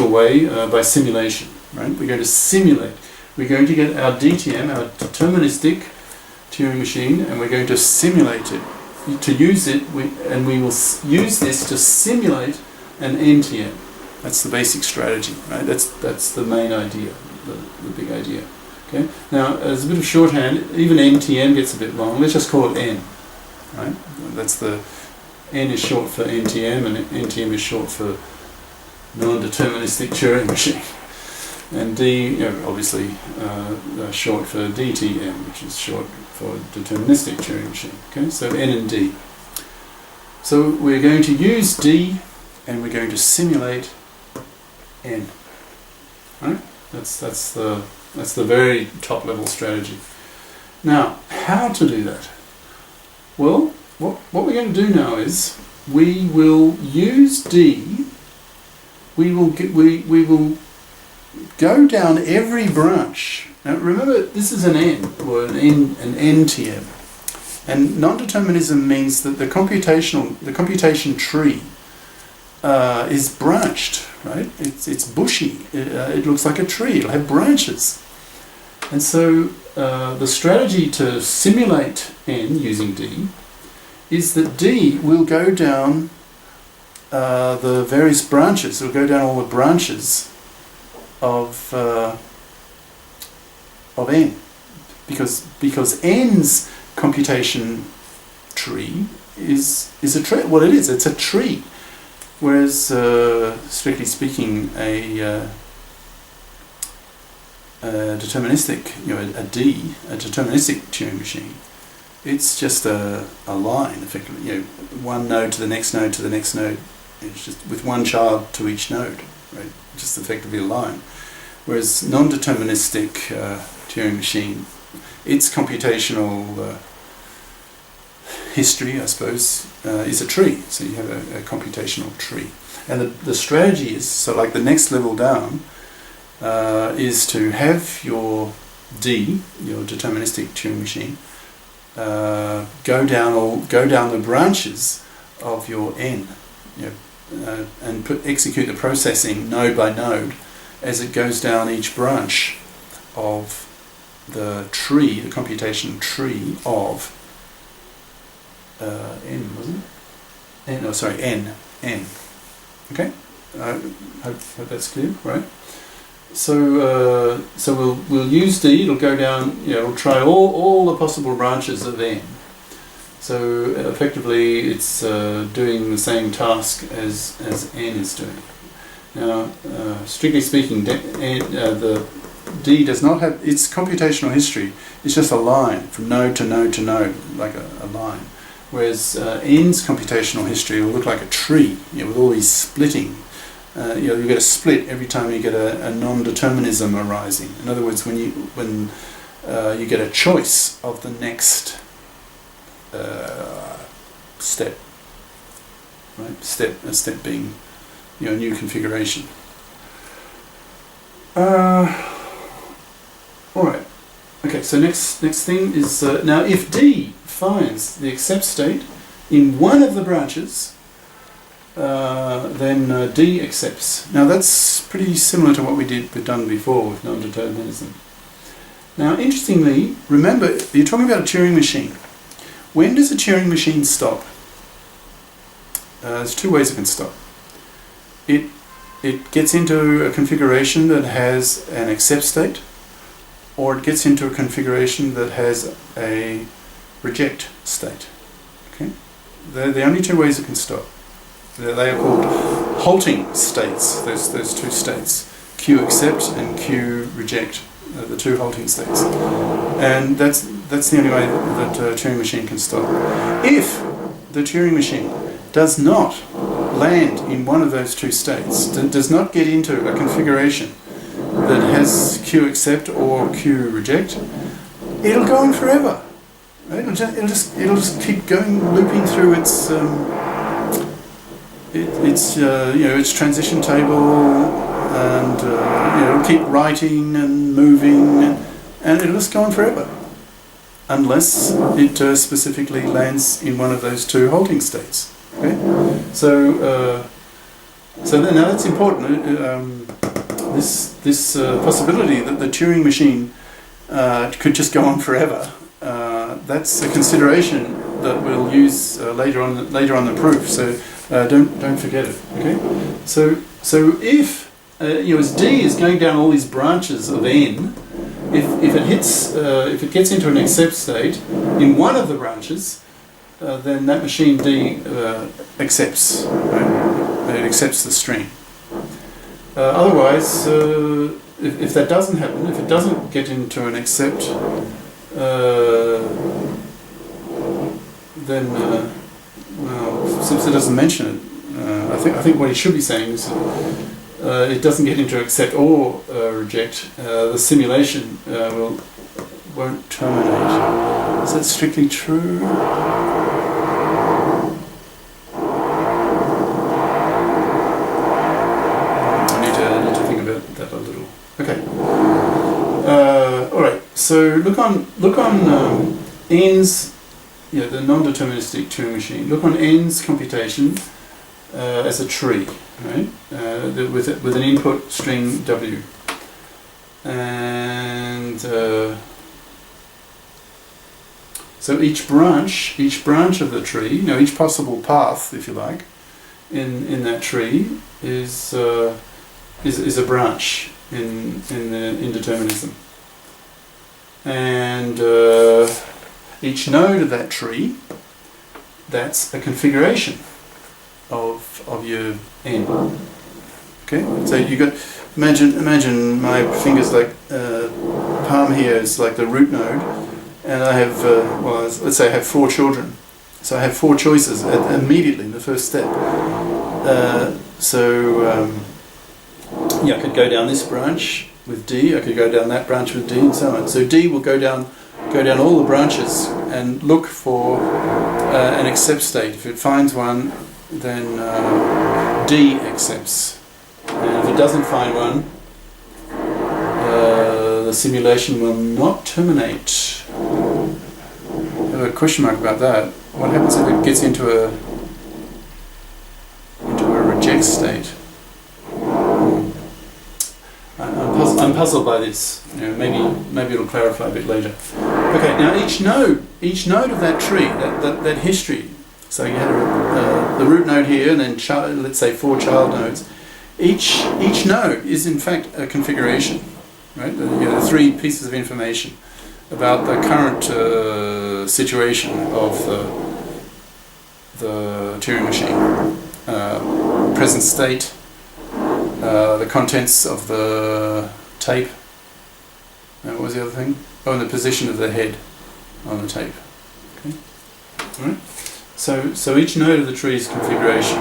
way by simulation, right? We're going to simulate. We're going to get our DTM, our deterministic Turing machine, and we're going to simulate it. To use it, we will use this to simulate an NTM. That's the basic strategy, right? That's the main idea, the big idea. Okay. Now, as a bit of shorthand, even NTM gets a bit long. Let's just call it N, right? That's the N is short for NTM, and NTM is short for non-deterministic Turing machine. And D, obviously, short for DTM, which is short for deterministic Turing machine. Okay, so N and D. So we're going to use D, and we're going to simulate N. Right? That's the very top level strategy. Now, how to do that? Well, what we're going to do now is we will use D. We will go down every branch. Now remember, this is an N, or an NTM. And non-determinism means that the computation tree is branched, right? It's bushy. It looks like a tree. It'll have branches. And so the strategy to simulate N using D is that D will go down the various branches. It'll go down all the branches of N, because N's computation tree is a tree. Well, it is. It's a tree. Whereas, strictly speaking, a deterministic, a deterministic Turing machine, it's just a line, effectively. One node to the next node to the next node. It's just with one child to each node, right? Just effectively a line. Whereas non-deterministic Turing machine, its computational history, I suppose, is a tree. So you have a computational tree. And the strategy is, so like the next level down, is to have your D, your deterministic Turing machine, go down the branches of your N, and execute the processing node by node as it goes down each branch of the tree, the computation tree of N, wasn't it? N. Okay? Hope that's clear, right? So we'll use D. It'll go down. It'll try all the possible branches of N. So effectively, it's doing the same task as N is doing. Now, strictly speaking, the D does not have its computational history. It's just a line from node to node to node, like a line. Whereas N's computational history will look like a tree, with all these splitting. You get a split every time you get a non-determinism arising. In other words, when you get a choice of the next step, right? A step being, a new configuration. All right. Okay. So next thing is now if D finds the accept state in one of the branches, then D accepts. Now that's pretty similar to what we've done before with non-determinism. Now, interestingly, remember you're talking about a Turing machine. When does a Turing machine stop? There's two ways it can stop. It gets into a configuration that has an accept state, or it gets into a configuration that has a reject state. Okay, they're the only two ways it can stop. They are called halting states. There's two states: Q accept and Q reject. The two halting states, and that's the only way that a Turing machine can stop. If the Turing machine does not land in one of those two states, does not get into a configuration that has Q accept or Q reject, it'll go on forever. Right? It'll just keep going, looping through its transition table, and it'll keep writing and moving, and it'll just go on forever, unless it specifically lands in one of those two halting states. Okay, so So now that's important. This possibility that the Turing machine could just go on forever. That's a consideration that we'll use later on the proof. So don't forget it. Okay. So if as D is going down all these branches of N, if it gets into an accept state in one of the branches, then that machine D accepts. Right? It accepts the string. Otherwise, if that doesn't happen, if it doesn't get into an accept, then well, Sipser doesn't mention it. I think what he should be saying is it doesn't get into accept or reject. The simulation won't terminate. Is that strictly true? I need to think about that a little. Okay. All right. So look on N's. Yeah, the non-deterministic Turing machine. Look on N's computation as a tree, right? With an input string W, and so each branch of the tree, each possible path, if you like, in that tree is a branch in indeterminism, and each node of that tree, that's a configuration of your N. Okay, so you got imagine my fingers like palm here is like the root node, and I have let's say I have 4 children, so I have 4 choices immediately in the first step. I could go down this branch with D, I could go down that branch with D, and so on. So D will go down all the branches and look for an accept state. If it finds one, then D accepts. And if it doesn't find one, the simulation will not terminate. I have a question mark about that. What happens if it gets into a reject state? I'm puzzled by this. Maybe it'll clarify a bit later. Okay, now each node of that tree, that history. So you had the root node here, and then let's say 4 child nodes. Each node is in fact a configuration, right? The 3 pieces of information about the current situation of the Turing machine, present state, the contents of the tape. What was the other thing? Oh, and the position of the head on the tape. Okay. All right. So each node of the tree is configuration.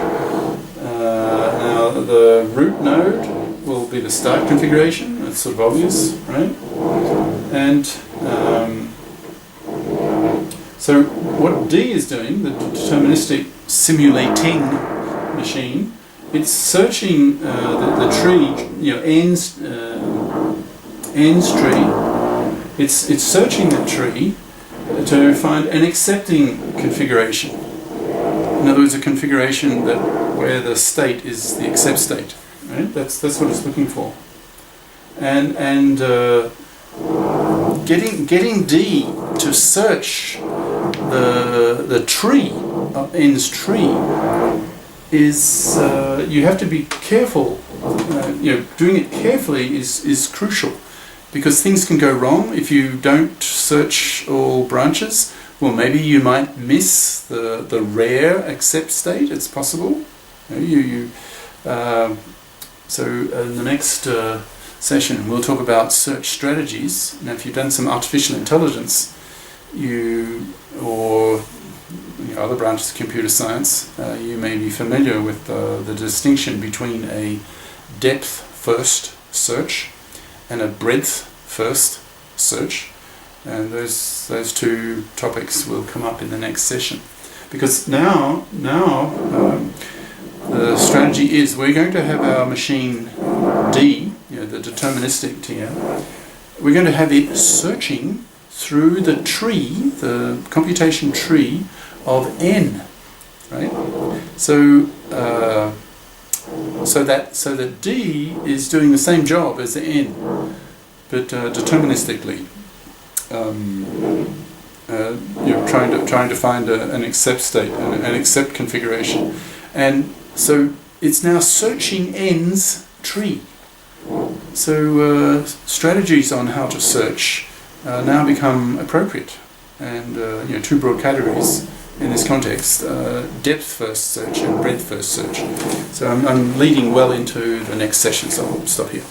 Now the root node will be the start configuration. That's sort of obvious, right? And so what D is doing, the deterministic simulating machine, it's searching the tree, N's tree. It's searching that tree to find an accepting configuration. In other words, a configuration where the state is the accept state. Right? That's what it's looking for. And getting D to search the tree, N's tree, is you have to be careful. Doing it carefully is crucial, because things can go wrong if you don't search all branches. Well, maybe you might miss the rare accept state. It's possible. So in the next session, we'll talk about search strategies. Now, if you've done some artificial intelligence, or other branches of computer science, you may be familiar with the distinction between a depth-first search and a breadth-first search, and those 2 topics will come up in the next session. Because now the strategy is we're going to have our machine D, the deterministic TM. We're going to have it searching through the tree, the computation tree of N, right? So so that D is doing the same job as the N, but deterministically. You're trying to find an accept state, an accept configuration, and so it's now searching N's tree. So strategies on how to search now become appropriate, and two broad categories in this context: depth first search and breadth first search. So I'm leading well into the next session, so I'll stop here.